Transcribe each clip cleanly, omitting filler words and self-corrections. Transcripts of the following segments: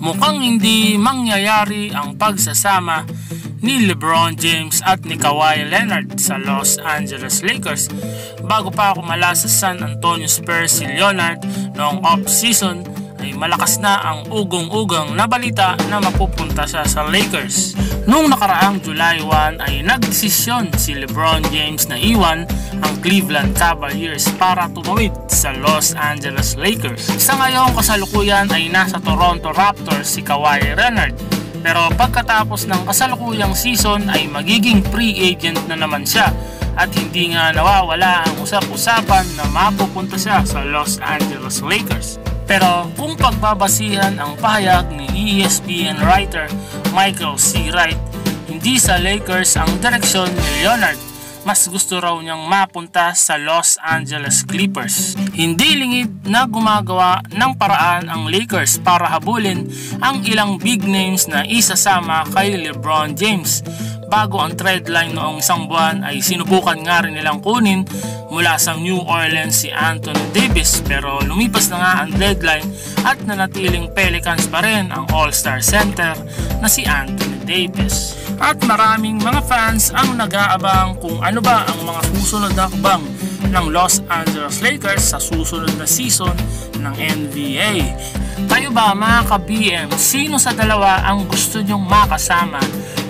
mukhang hindi mangyayari ang pagsasama ni LeBron James at ni Kawhi Leonard sa Los Angeles Lakers. Bago pa kumala sa San Antonio Spurs si Leonard noong off-season ay malakas na ang ugong-ugang na balita na mapupunta siya sa Lakers. Noong nakaraang July 1 ay nagdesisyon si LeBron James na iwan ang Cleveland Cavaliers para tumawid sa Los Angeles Lakers. Sa ngayong kasalukuyan ay nasa Toronto Raptors si Kawhi Leonard. Pero pagkatapos ng kasalukuyang season ay magiging free agent na naman siya at hindi nga nawawala ang usap-usapan na mapupunta siya sa Los Angeles Lakers. Pero kung pagbabasihan ang pahayag ni ESPN writer Michael C. Wright, hindi sa Lakers ang direksyon ni Leonard. Mas gusto raw niyang mapunta sa Los Angeles Clippers. Hindi lingid na gumagawa ng paraan ang Lakers para habulin ang ilang big names na isasama kay LeBron James. Bago ang trade line noong isang buwan ay sinubukan nga rin nilang kunin mula sa New Orleans si Anthony Davis, pero lumipas na nga ang deadline at nanatiling Pelicans pa rin ang All-Star Center na si Anthony Davis. At maraming mga fans ang nag-aabang kung ano ba ang mga susunod na hakbang ng Los Angeles Lakers sa susunod na season ng NBA. Kayo ba mga ka-BM, sino sa dalawa ang gusto nyong makasama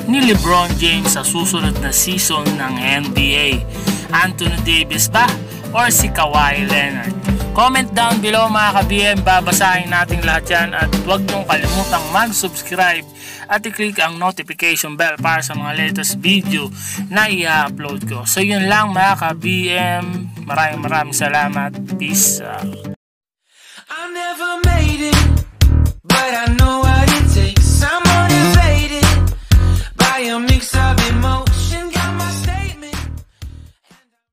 ni LeBron James sa susunod na season ng NBA? Anthony Davis ba or si Kawhi Leonard? Comment down below mga ka-BM, babasahin natin lahat yan at huwag niyong kalimutang mag-subscribe at i-click ang notification bell para sa mga latest video na i-upload ko. So yun lang mga ka-BM, maraming salamat, peace out.